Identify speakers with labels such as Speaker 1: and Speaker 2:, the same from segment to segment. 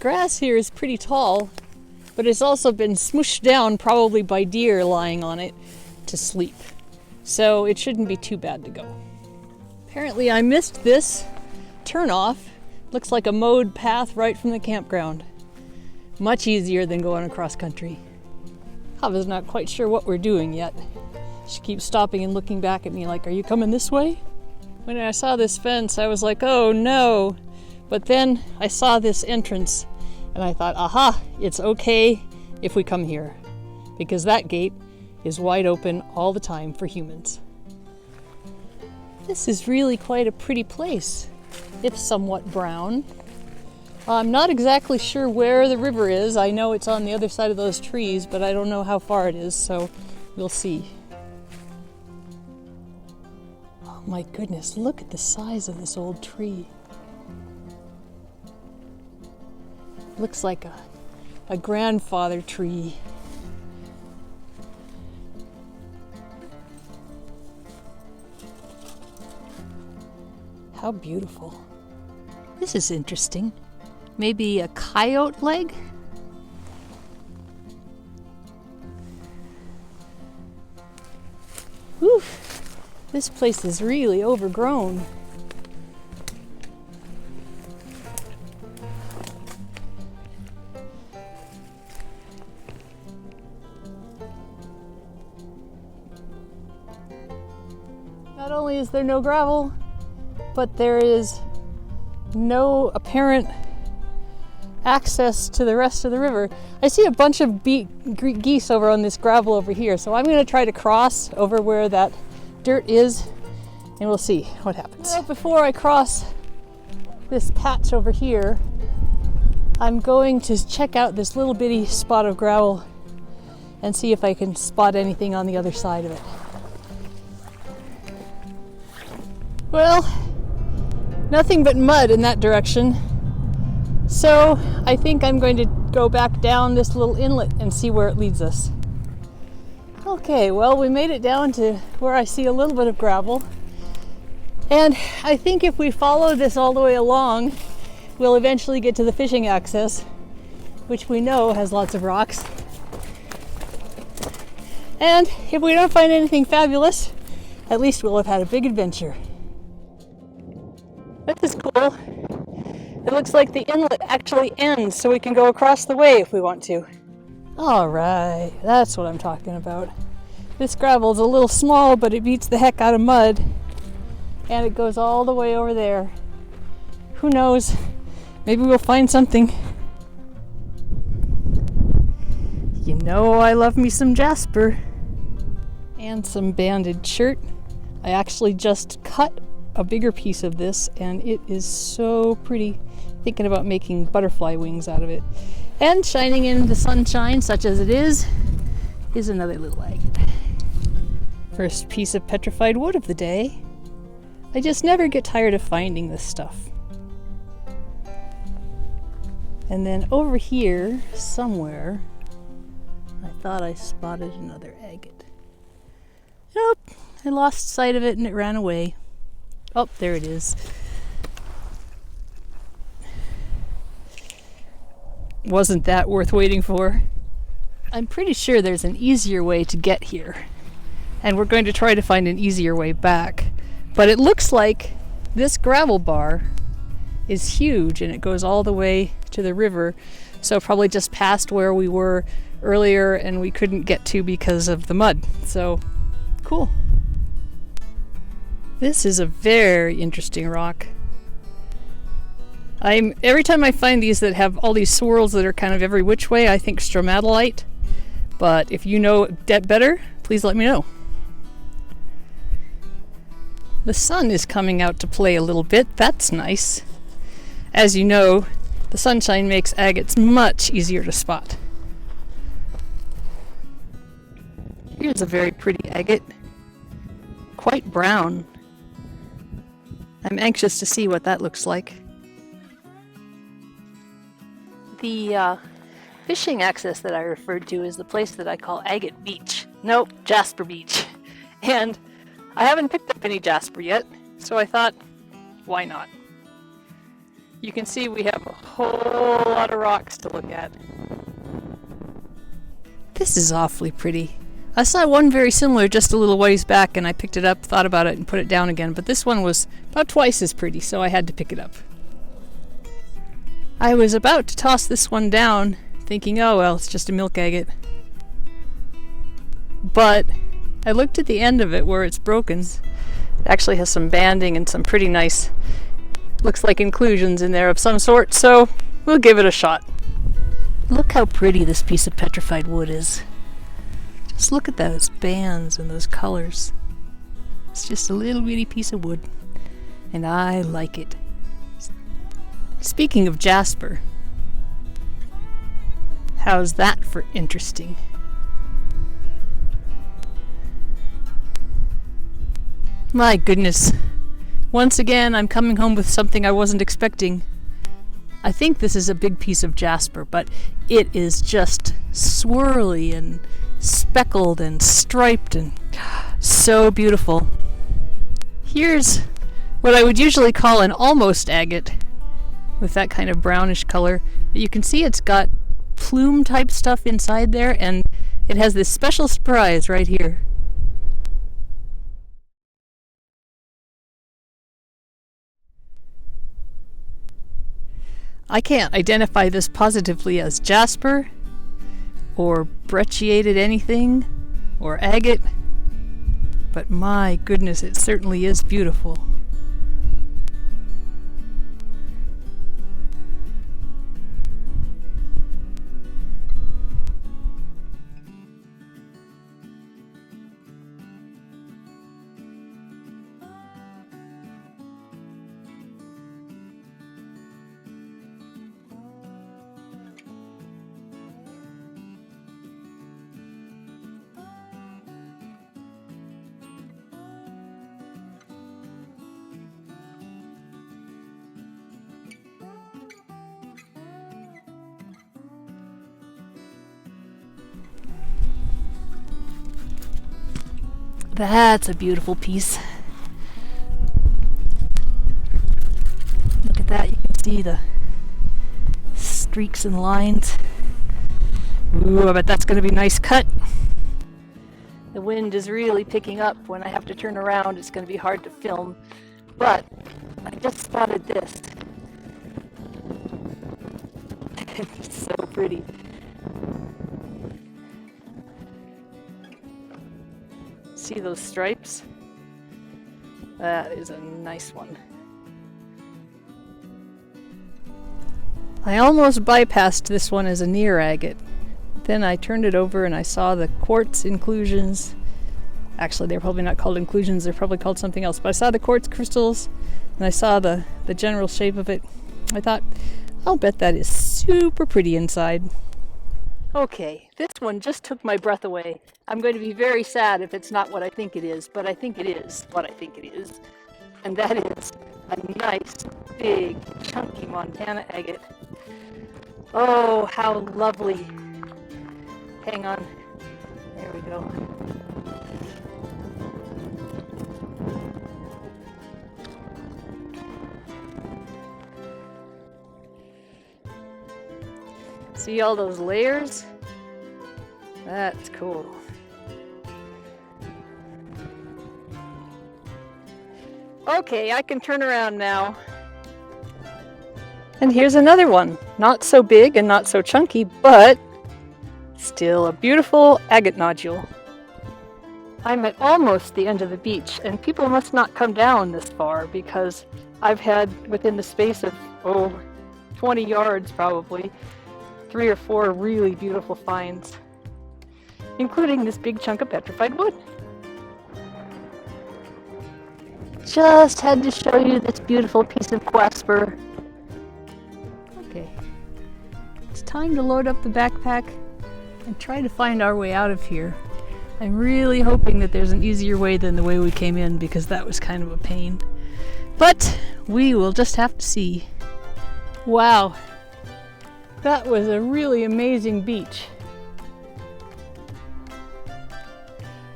Speaker 1: grass here is pretty tall, but it's also been smooshed down probably by deer lying on it to sleep. So it shouldn't be too bad to go. Apparently I missed this turnoff. Looks like a mowed path right from the campground. Much easier than going across country. Hava's not quite sure what we're doing yet. She keeps stopping and looking back at me like, are you coming this way? When I saw this fence, I was like, oh no. But then I saw this entrance and I thought, aha, it's okay if we come here. Because that gate is wide open all the time for humans. This is really quite a pretty place. It's somewhat brown. I'm not exactly sure where the river is. I know it's on the other side of those trees, but I don't know how far it is, so we'll see. Oh my goodness, look at the size of this old tree. Looks like a grandfather tree. How beautiful. This is interesting. Maybe a coyote leg? Whew. This place is really overgrown. Not only is there no gravel, but there is no apparent access to the rest of the river. I see a bunch of geese over on this gravel over here, so I'm going to try to cross over where that dirt is, and we'll see what happens. Before I cross this patch over here, I'm going to check out this little bitty spot of gravel and see if I can spot anything on the other side of it. Well, nothing but mud in that direction. So I think I'm going to go back down this little inlet and see where it leads us. Okay, well, we made it down to where I see a little bit of gravel. And I think if we follow this all the way along, we'll eventually get to the fishing access, which we know has lots of rocks. And if we don't find anything fabulous, at least we'll have had a big adventure. This is cool. It looks like the inlet actually ends, so we can go across the way if we want to. All right, that's what I'm talking about. This gravel is a little small, but it beats the heck out of mud. And it goes all the way over there. Who knows? Maybe we'll find something. You know I love me some jasper. And some banded shirt. I actually just cut a bigger piece of this, and it is so pretty. Thinking about making butterfly wings out of it. And shining in the sunshine, such as it is another little agate. First piece of petrified wood of the day. I just never get tired of finding this stuff. And then over here, somewhere, I thought I spotted another agate. Nope, I lost sight of it and it ran away. Oh, there it is. Wasn't that worth waiting for? I'm pretty sure there's an easier way to get here. And we're going to try to find an easier way back. But it looks like this gravel bar is huge and it goes all the way to the river. So probably just past where we were earlier and we couldn't get to because of the mud. So, cool. This is a very interesting rock. Every time I find these that have all these swirls that are kind of every which way, I think stromatolite. But if you know that better, please let me know. The sun is coming out to play a little bit. That's nice. As you know, the sunshine makes agates much easier to spot. Here's a very pretty agate. Quite brown. I'm anxious to see what that looks like. The fishing access that I referred to is the place that I call Agate Beach. Nope, Jasper Beach. And I haven't picked up any jasper yet, so I thought, why not? You can see we have a whole lot of rocks to look at. This is awfully pretty. I saw one very similar just a little ways back and I picked it up, thought about it, and put it down again, but this one was about twice as pretty, so I had to pick it up. I was about to toss this one down, thinking, oh well, it's just a milk agate. But I looked at the end of it where it's broken. It actually has some banding and some pretty nice, looks like inclusions in there of some sort, so we'll give it a shot. Look how pretty this piece of petrified wood is. Just look at those bands and those colors. It's just a little bitty piece of wood, and I like it. Speaking of jasper, how's that for interesting? My goodness. Once again, I'm coming home with something I wasn't expecting. I think this is a big piece of jasper, but it is just swirly and speckled and striped and so beautiful. Here's what I would usually call an almost agate with that kind of brownish color. But you can see it's got plume type stuff inside there, and it has this special surprise right here. I can't identify this positively as jasper or brecciated anything or agate, but my goodness, it certainly is beautiful. That's a beautiful piece. Look at that, you can see the streaks and lines. Ooh, I bet that's going to be a nice cut. The wind is really picking up. When I have to turn around, it's going to be hard to film. But I just spotted this. It's so pretty. See those stripes? That is a nice one. I almost bypassed this one as a near agate. Then I turned it over and I saw the quartz inclusions. Actually, they're probably not called inclusions, they're probably called something else. But I saw the quartz crystals and I saw the general shape of it. I thought, I'll bet that is super pretty inside. Okay, this one just took my breath away. I'm going to be very sad if it's not what I think it is, but I think it is what I think it is. And that is a nice, big, chunky Montana agate. Oh, how lovely. Hang on. There we go. See all those layers? That's cool. Okay, I can turn around now. And here's another one. Not so big and not so chunky, but still a beautiful agate nodule. I'm at almost the end of the beach, and people must not come down this far because I've had, within the space of, 20 yards probably, 3 or 4 really beautiful finds, including this big chunk of petrified wood. Just had to show you this beautiful piece of jasper. Okay, it's time to load up the backpack and try to find our way out of here. I'm really hoping that there's an easier way than the way we came in, because that was kind of a pain. But we will just have to see. Wow, that was a really amazing beach.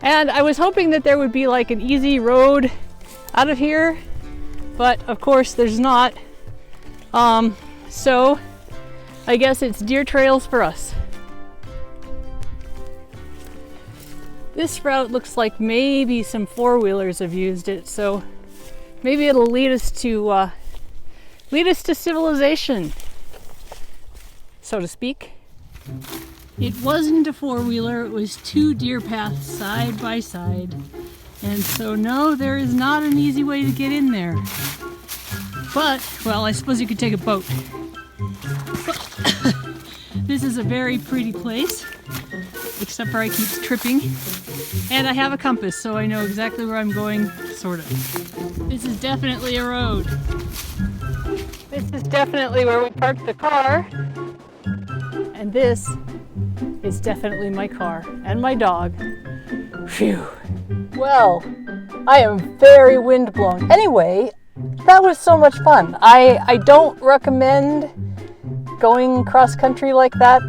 Speaker 1: And I was hoping that there would be like an easy road out of here, but of course there's not. So I guess it's deer trails for us. This route looks like maybe some four-wheelers have used it, so maybe it'll lead us to civilization, so to speak. It wasn't a four-wheeler, it was two deer paths side by side. And so no, there is not an easy way to get in there. But, well, I suppose you could take a boat. This is a very pretty place, except for I keep tripping. And I have a compass, so I know exactly where I'm going, sort of. This is definitely a road. This is definitely where we parked the car. And this is definitely my car and my dog. Phew. Well, I am very windblown. Anyway, that was so much fun. I don't recommend going cross country like that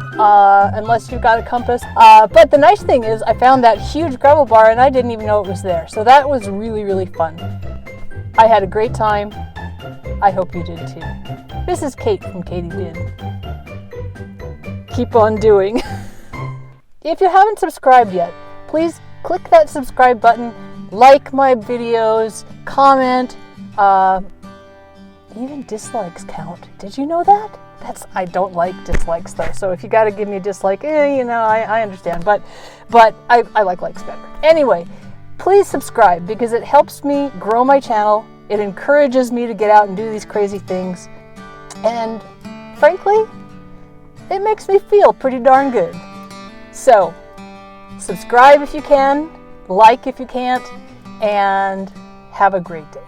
Speaker 1: unless you've got a compass. But the nice thing is I found that huge gravel bar and I didn't even know it was there. So that was really, really fun. I had a great time. I hope you did too. This is Kate from Katie Did. Keep on doing. If you haven't subscribed yet, please click that subscribe button, like my videos, comment, even dislikes count. Did you know that? I don't like dislikes though, so if you gotta give me a dislike, I understand, but I like likes better. Anyway, please subscribe because it helps me grow my channel, it encourages me to get out and do these crazy things, and frankly, it makes me feel pretty darn good. So, subscribe if you can, like if you can't, and have a great day.